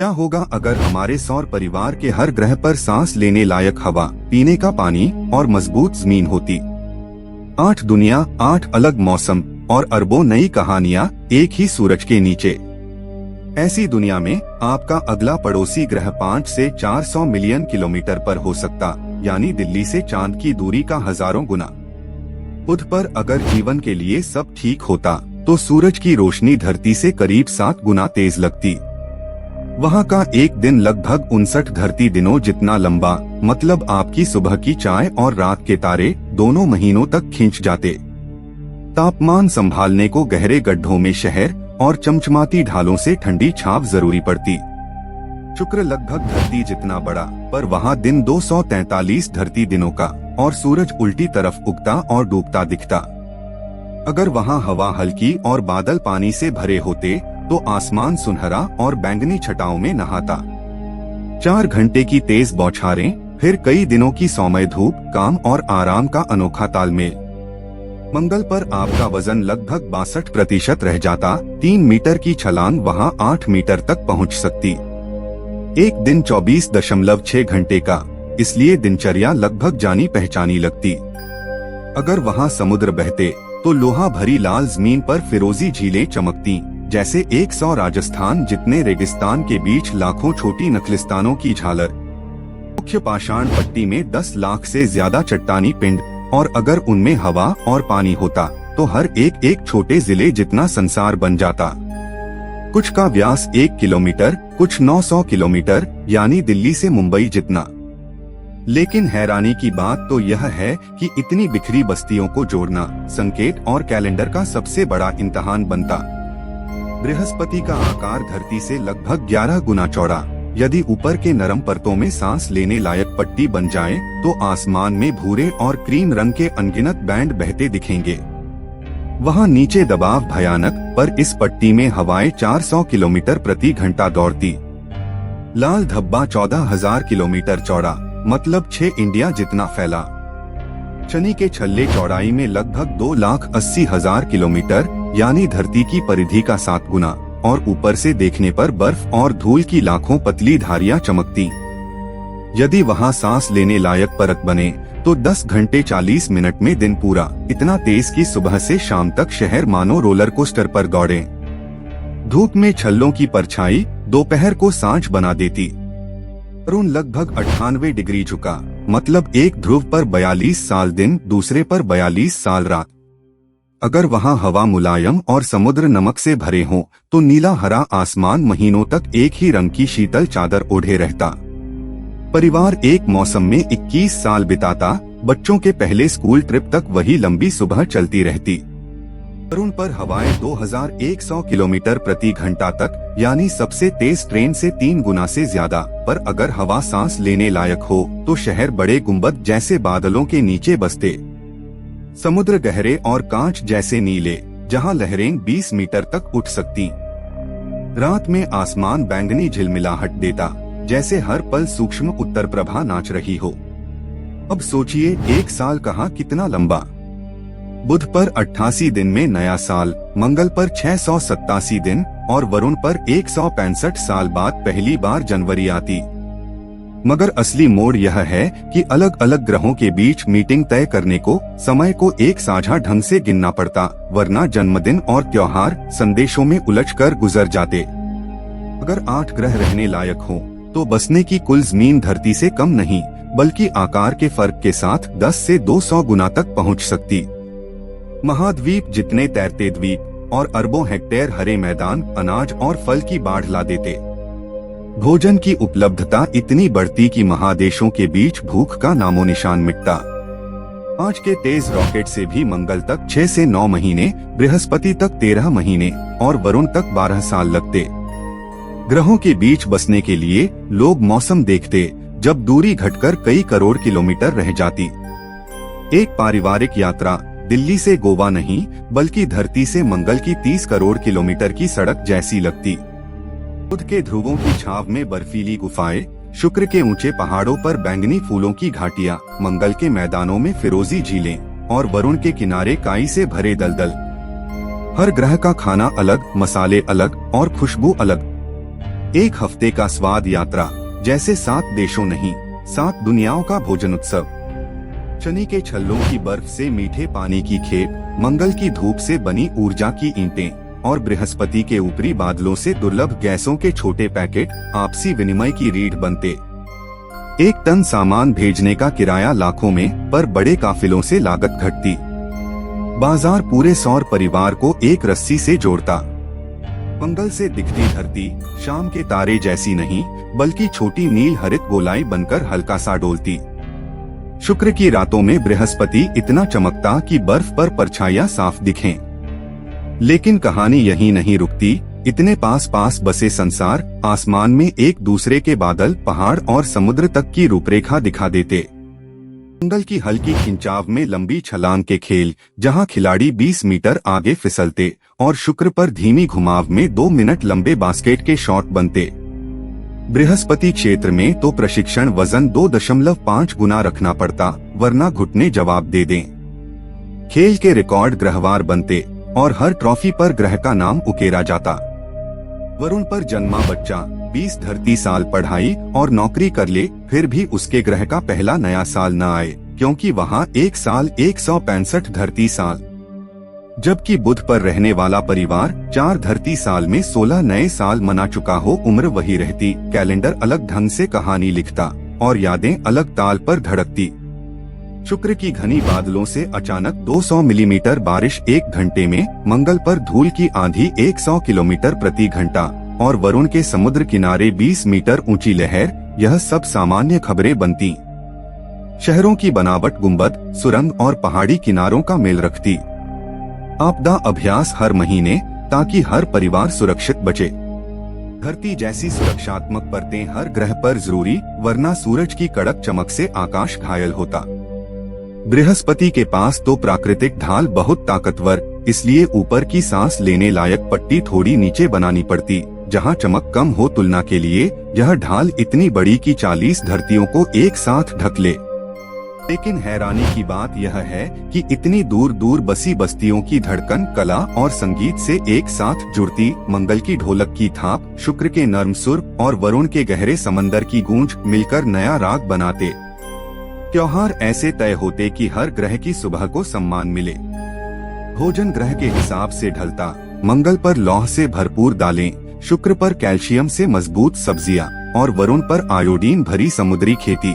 क्या होगा अगर हमारे सौर परिवार के हर ग्रह पर सांस लेने लायक हवा, पीने का पानी और मजबूत जमीन होती। 8 दुनिया, 8 अलग मौसम और अरबों नई कहानियां एक ही सूरज के नीचे। ऐसी दुनिया में आपका अगला पड़ोसी ग्रह 5 से 400 मिलियन किलोमीटर पर हो सकता, यानी दिल्ली से चांद की दूरी का हजारों गुना। बुध पर अगर जीवन के लिए सब ठीक होता तो सूरज की रोशनी धरती से करीब 7 गुना तेज लगती। वहाँ का एक दिन लगभग 59 धरती दिनों जितना लंबा, मतलब आपकी सुबह की चाय और रात के तारे दोनों महीनों तक खींच जाते। तापमान संभालने को गहरे गड्ढों में शहर और चमचमाती ढालों से ठंडी छाप जरूरी पड़ती। शुक्र लगभग धरती जितना बड़ा, पर वहाँ दिन 243 धरती दिनों का और सूरज उल्टी तरफ उगता और डूबता दिखता। अगर वहाँ हवा हल्की और बादल पानी से भरे होते तो आसमान सुनहरा और बैंगनी छटाओं में नहाता। 4 घंटे की तेज बौछारें, फिर कई दिनों की सौम्य धूप, काम और आराम का अनोखा तालमेल। मंगल पर आपका वजन लगभग 62% रह जाता। 3 मीटर की छलांग वहाँ 8 मीटर तक पहुँच सकती। एक दिन 24.6 घंटे का, इसलिए दिनचर्या लगभग जानी पहचानी लगती। अगर वहाँ समुद्र बहते तो लोहा भरी लाल जमीन पर फिरोजी झीलें चमकती, जैसे 100 राजस्थान जितने रेगिस्तान के बीच लाखों छोटी नखलिस्तानों की झालर। मुख्य पाषाण पट्टी में 10 लाख से ज्यादा चट्टानी पिंड, और अगर उनमें हवा और पानी होता तो हर एक छोटे जिले जितना संसार बन जाता। कुछ का व्यास 1 किलोमीटर, कुछ 900 किलोमीटर, यानी दिल्ली से मुंबई जितना। लेकिन हैरानी की बात तो यह है कि इतनी बिखरी बस्तियों को जोड़ना संकेत और कैलेंडर का सबसे बड़ा इम्तिहान बनता। बृहस्पति का आकार धरती से लगभग 11 गुना चौड़ा। यदि ऊपर के नरम परतों में सांस लेने लायक पट्टी बन जाए तो आसमान में भूरे और क्रीम रंग के अनगिनत बैंड बहते दिखेंगे। वहाँ नीचे दबाव भयानक, पर इस पट्टी में हवाएं 400 किलोमीटर प्रति घंटा दौड़ती। लाल धब्बा 14,000 किलोमीटर चौड़ा, मतलब 6 इंडिया जितना फैला। शनि के छल्ले चौड़ाई में लगभग 2,80,000 किलोमीटर, यानी धरती की परिधि का 7 गुना, और ऊपर से देखने पर बर्फ और धूल की लाखों पतली धारियां चमकती। यदि वहां सांस लेने लायक परत बने तो 10 घंटे 40 मिनट में दिन पूरा, इतना तेज कि सुबह से शाम तक शहर मानो रोलर कोस्टर पर दौड़े। धूप में छल्लों की परछाई दोपहर को सांझ बना देती। वरुण लगभग 98 डिग्री झुका, मतलब एक ध्रुव पर 42 साल दिन, दूसरे पर 42 साल रात। अगर वहाँ हवा मुलायम और समुद्र नमक से भरे हों तो नीला हरा आसमान महीनों तक एक ही रंग की शीतल चादर ओढ़े रहता। परिवार एक मौसम में 21 साल बिताता। बच्चों के पहले स्कूल ट्रिप तक वही लंबी सुबह चलती रहती। वरुण पर हवाएं 2100 किलोमीटर प्रति घंटा तक, यानी सबसे तेज ट्रेन से 3 गुना से ज्यादा। पर अगर हवा सांस लेने लायक हो तो शहर बड़े गुंबद जैसे बादलों के नीचे बसते। समुद्र गहरे और कांच जैसे नीले, जहां लहरें 20 मीटर तक उठ सकती। रात में आसमान बैंगनी झिलमिलाहट देता, जैसे हर पल सूक्ष्म उत्तर प्रभा नाच रही हो। अब सोचिए, एक साल कहाँ कितना लंबा। बुध पर 88 दिन में नया साल, मंगल पर 687 दिन और वरुण पर 165 साल बाद पहली बार जनवरी आती। मगर असली मोड़ यह है कि अलग अलग ग्रहों के बीच मीटिंग तय करने को समय को एक साझा ढंग से गिनना पड़ता, वरना जन्मदिन और त्योहार संदेशों में उलझकर गुजर जाते। अगर 8 ग्रह रहने लायक हों तो बसने की कुल जमीन धरती से कम नहीं, बल्कि आकार के फर्क के साथ 10 से 200 गुना तक पहुंच सकती। महाद्वीप जितने तैरते द्वीप और अरबों हेक्टेयर हरे मैदान अनाज और फल की बाढ़ ला देते। भोजन की उपलब्धता इतनी बढ़ती कि महादेशों के बीच भूख का नामो निशान मिटता। आज के तेज रॉकेट से भी मंगल तक 6 से 9 महीने, बृहस्पति तक 13 महीने और वरुण तक 12 साल लगते। ग्रहों के बीच बसने के लिए लोग मौसम देखते, जब दूरी घटकर कई करोड़ किलोमीटर रह जाती। एक पारिवारिक यात्रा दिल्ली से गोवा नहीं, बल्कि धरती से मंगल की 30 करोड़ किलोमीटर की सड़क जैसी लगती। बुध के ध्रुवों की छाव में बर्फीली गुफाएं, शुक्र के ऊंचे पहाड़ों पर बैंगनी फूलों की घाटियां, मंगल के मैदानों में फिरोजी झीलें और वरुण के किनारे काई से भरे दलदल। हर ग्रह का खाना अलग, मसाले अलग और खुशबू अलग। एक हफ्ते का स्वाद यात्रा, जैसे 7 देशों नहीं 7 दुनियाओं का भोजन उत्सव। शनि के छल्लों की बर्फ से मीठे पानी की खेप, मंगल की धूप से बनी ऊर्जा की ईंटें और बृहस्पति के ऊपरी बादलों से दुर्लभ गैसों के छोटे पैकेट आपसी विनिमय की रीढ़ बनते। 1 टन सामान भेजने का किराया लाखों में, पर बड़े काफिलों से लागत घटती। बाजार पूरे सौर परिवार को एक रस्सी से जोड़ता। मंगल से दिखती धरती शाम के तारे जैसी नहीं, बल्कि छोटी नील हरित गोलाई बनकर हल्का सा डोलती। शुक्र की रातों में बृहस्पति इतना चमकता कि बर्फ पर परछाइयां साफ दिखें। लेकिन कहानी यहीं नहीं रुकती। इतने पास पास बसे संसार आसमान में एक दूसरे के बादल, पहाड़ और समुद्र तक की रूपरेखा दिखा देते। मंगल की हल्की खिंचाव में लंबी छलांग के खेल, जहां खिलाड़ी 20 मीटर आगे फिसलते, और शुक्र पर धीमी घुमाव में 2 मिनट लंबे बास्केट के शॉट बनते। बृहस्पति क्षेत्र में तो प्रशिक्षण वजन 2.5 गुना रखना पड़ता, वरना घुटने जवाब दे दें। खेल के रिकॉर्ड ग्रहवार बनते और हर ट्रॉफी पर ग्रह का नाम उकेरा जाता। वरुण पर जन्मा बच्चा 20 धरती साल पढ़ाई और नौकरी कर ले, फिर भी उसके ग्रह का पहला नया साल न आए, क्योंकि वहाँ एक साल 165 धरती साल। जबकि बुध पर रहने वाला परिवार 4 धरती साल में 16 नए साल मना चुका हो, उम्र वही रहती, कैलेंडर अलग ढंग से कहानी लिखता और यादें अलग ताल पर धड़कती। शुक्र की घनी बादलों से अचानक 200 मिलीमीटर बारिश 1 घंटे में, मंगल पर धूल की आंधी 100 किलोमीटर प्रति घंटा और वरुण के समुद्र किनारे 20 मीटर ऊंची लहर, यह सब सामान्य खबरें बनती। शहरों की बनावट गुंबद, सुरंग और पहाड़ी किनारों का मेल रखती। आपदा अभ्यास हर महीने, ताकि हर परिवार सुरक्षित बचे। धरती जैसी सुरक्षात्मक परतें हर ग्रह पर जरूरी, वरना सूरज की कड़क चमक से आकाश घायल होता। बृहस्पति के पास तो प्राकृतिक ढाल बहुत ताकतवर, इसलिए ऊपर की सांस लेने लायक पट्टी थोड़ी नीचे बनानी पड़ती, जहां चमक कम हो। तुलना के लिए यह ढाल इतनी बड़ी कि 40 धरतियों को एक साथ ढक ले। लेकिन हैरानी की बात यह है कि इतनी दूर दूर बसी बस्तियों की धड़कन कला और संगीत से एक साथ जुड़ती। मंगल की ढोलक की थाप, शुक्र के नर्म सुर और वरुण के गहरे समंदर की गूंज मिलकर नया राग बनाते। त्योहार ऐसे तय होते कि हर ग्रह की सुबह को सम्मान मिले। भोजन ग्रह के हिसाब से ढलता, मंगल पर लौह से भरपूर दालें, शुक्र पर कैल्शियम से मजबूत सब्जियां और वरुण पर आयोडीन भरी समुद्री खेती।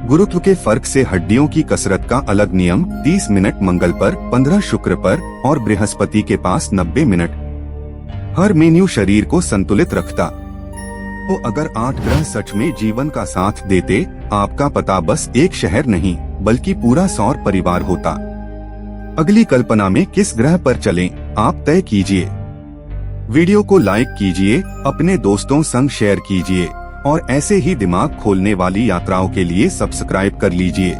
गुरुत्व के फर्क से हड्डियों की कसरत का अलग नियम, 30 मिनट मंगल पर, 15 शुक्र पर और बृहस्पति के पास 90 मिनट। हर मेन्यू शरीर को संतुलित रखता। तो अगर 8 ग्रह सच में जीवन का साथ देते, आपका पता बस एक शहर नहीं, बल्कि पूरा सौर परिवार होता। अगली कल्पना में किस ग्रह पर चलें, आप तय कीजिए। वीडियो को लाइक कीजिए, अपने दोस्तों संग शेयर कीजिए और ऐसे ही दिमाग खोलने वाली यात्राओं के लिए सब्सक्राइब कर लीजिए।